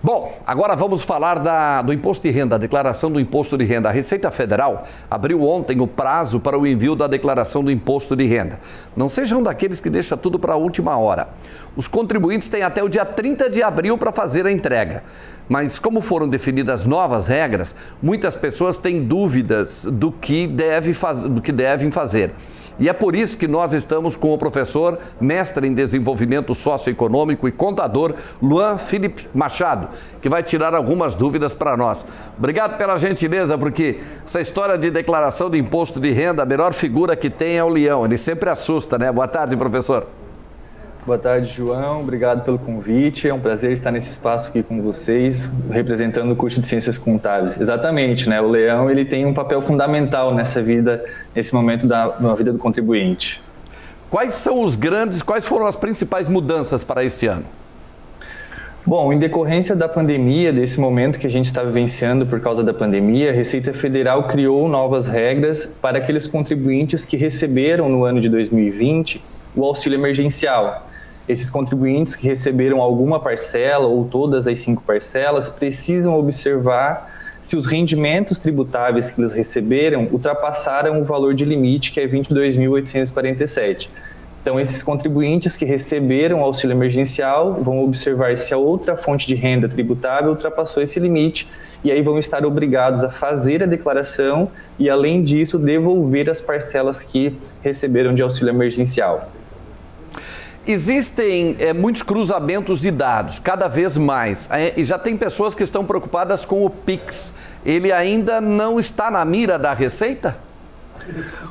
Bom, agora vamos falar do imposto de renda, a declaração do imposto de renda. A Receita Federal abriu ontem o prazo para o envio da declaração do imposto de renda. Não sejam daqueles que deixam tudo para a última hora. Os contribuintes têm até o dia 30 de abril para fazer a entrega. Mas como foram definidas novas regras, muitas pessoas têm dúvidas do que devem fazer. E é por isso que nós estamos com o professor, mestre em desenvolvimento socioeconômico e contador, Luan Felipe Machado, que vai tirar algumas dúvidas para nós. Obrigado pela gentileza, porque essa história de declaração de imposto de renda, a melhor figura que tem é o leão. Ele sempre assusta, né? Boa tarde, professor. Boa tarde, João. Obrigado pelo convite. É um prazer estar nesse espaço aqui com vocês, representando o curso de Ciências Contábeis. Exatamente, né? O leão ele tem um papel fundamental nessa vida, nesse momento da vida do contribuinte. Quais foram as principais mudanças para este ano? Bom, em decorrência da pandemia, desse momento que a gente está vivenciando por causa da pandemia, a Receita Federal criou novas regras para aqueles contribuintes que receberam no ano de 2020 o auxílio emergencial. Esses contribuintes que receberam alguma parcela ou todas as 5 parcelas precisam observar se os rendimentos tributáveis que eles receberam ultrapassaram o valor de limite, que é 22.847. Então, esses contribuintes que receberam o auxílio emergencial vão observar se a outra fonte de renda tributável ultrapassou esse limite e aí vão estar obrigados a fazer a declaração e, além disso, devolver as parcelas que receberam de auxílio emergencial. Existem muitos cruzamentos de dados, cada vez mais, e já tem pessoas que estão preocupadas com o Pix. Ele ainda não está na mira da Receita?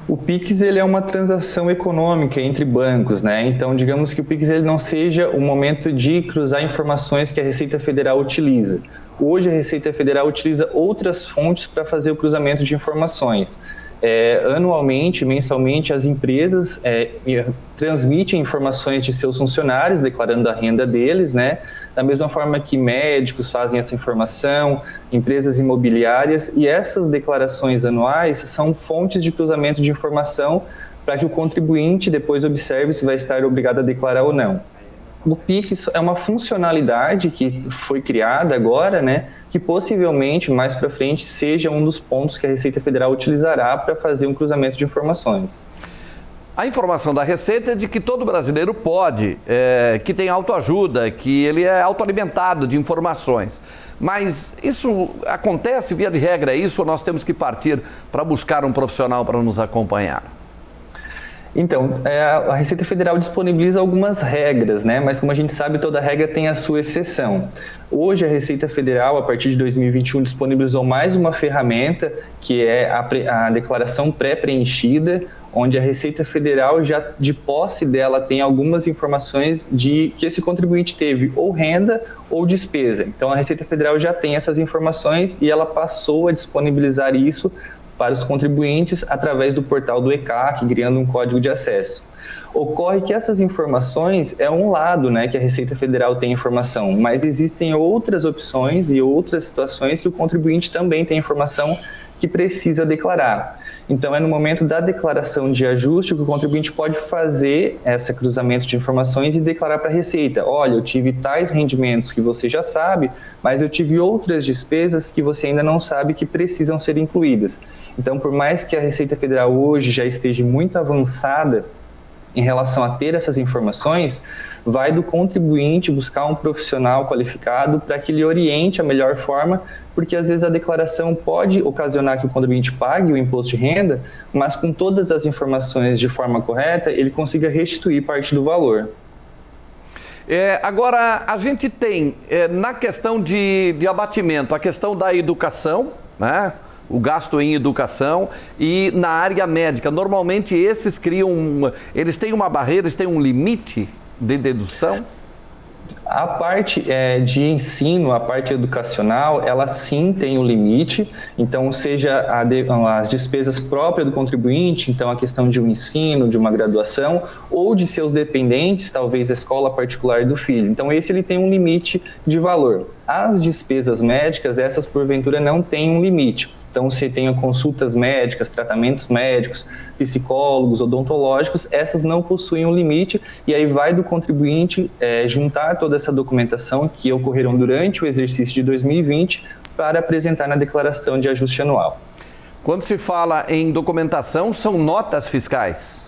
O Pix ele é uma transação econômica entre bancos, né? Então, digamos que o Pix ele não seja o momento de cruzar informações que a Receita Federal utiliza. Hoje a Receita Federal utiliza outras fontes para fazer o cruzamento de informações. Anualmente, mensalmente, as empresas transmitem informações de seus funcionários, declarando a renda deles, né? Da mesma forma que médicos fazem essa informação, empresas imobiliárias, e essas declarações anuais são fontes de cruzamento de informação para que o contribuinte depois observe se vai estar obrigado a declarar ou não. O Pix é uma funcionalidade que foi criada agora, né, que possivelmente mais para frente seja um dos pontos que a Receita Federal utilizará para fazer um cruzamento de informações. A informação da Receita é de que todo brasileiro pode, que tem autoajuda, que ele é autoalimentado de informações. Mas isso acontece, via de regra, isso ou nós temos que partir para buscar um profissional para nos acompanhar? Então, a Receita Federal disponibiliza algumas regras, né? Mas como a gente sabe, toda regra tem a sua exceção. Hoje a Receita Federal, a partir de 2021, disponibilizou mais uma ferramenta, que é a declaração pré-preenchida, onde a Receita Federal, já de posse dela, tem algumas informações de que esse contribuinte teve ou renda ou despesa. Então a Receita Federal já tem essas informações e ela passou a disponibilizar isso para os contribuintes através do portal do ECAC, criando um código de acesso. Ocorre que essas informações é um lado, né, que a Receita Federal tem informação, mas existem outras opções e outras situações que o contribuinte também tem informação que precisa declarar. Então, é no momento da declaração de ajuste que o contribuinte pode fazer esse cruzamento de informações e declarar para a Receita: olha, eu tive tais rendimentos que você já sabe, mas eu tive outras despesas que você ainda não sabe que precisam ser incluídas. Então, por mais que a Receita Federal hoje já esteja muito avançada em relação a ter essas informações, vai do contribuinte buscar um profissional qualificado para que lhe oriente a melhor forma, porque às vezes a declaração pode ocasionar que o contribuinte pague o imposto de renda, mas com todas as informações de forma correta, ele consiga restituir parte do valor. Agora, a gente tem, na questão de abatimento, a questão da educação, né? O gasto em educação, e na área médica. Normalmente esses eles têm uma barreira, eles têm um limite de dedução? A parte de ensino, a parte educacional, ela sim tem um limite, então seja as despesas próprias do contribuinte, então a questão de um ensino, de uma graduação, ou de seus dependentes, talvez a escola particular do filho. Então esse ele tem um limite de valor. As despesas médicas, essas porventura não têm um limite. Então, se tem consultas médicas, tratamentos médicos, psicólogos, odontológicos, essas não possuem um limite, e aí vai do contribuinte juntar toda essa documentação que ocorreram durante o exercício de 2020 para apresentar na declaração de ajuste anual. Quando se fala em documentação, são notas fiscais?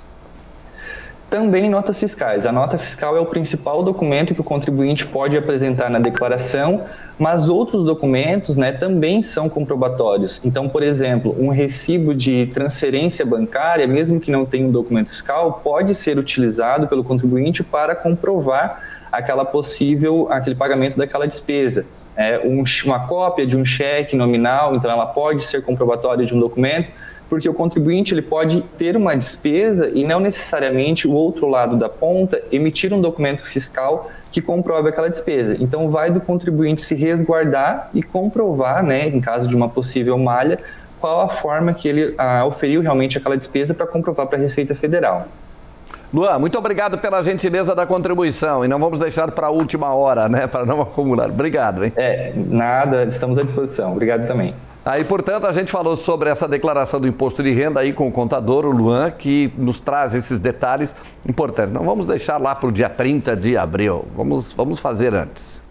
Também notas fiscais. A nota fiscal é o principal documento que o contribuinte pode apresentar na declaração, mas outros documentos, também são comprobatórios. Então, por exemplo, um recibo de transferência bancária, mesmo que não tenha um documento fiscal, pode ser utilizado pelo contribuinte para comprovar aquele pagamento daquela despesa. Uma cópia de um cheque nominal, então ela pode ser comprobatória de um documento, porque o contribuinte ele pode ter uma despesa e não necessariamente o outro lado da ponta emitir um documento fiscal que comprove aquela despesa. Então, vai do contribuinte se resguardar e comprovar, em caso de uma possível malha, qual a forma que ele oferiu realmente aquela despesa para comprovar para a Receita Federal. Luan, muito obrigado pela gentileza da contribuição e não vamos deixar para a última hora, para não acumular. Obrigado, hein? Nada, estamos à disposição. Obrigado também. Aí, portanto, a gente falou sobre essa declaração do imposto de renda aí com o contador, o Luan, que nos traz esses detalhes importantes. Não vamos deixar lá para o dia 30 de abril, vamos fazer antes.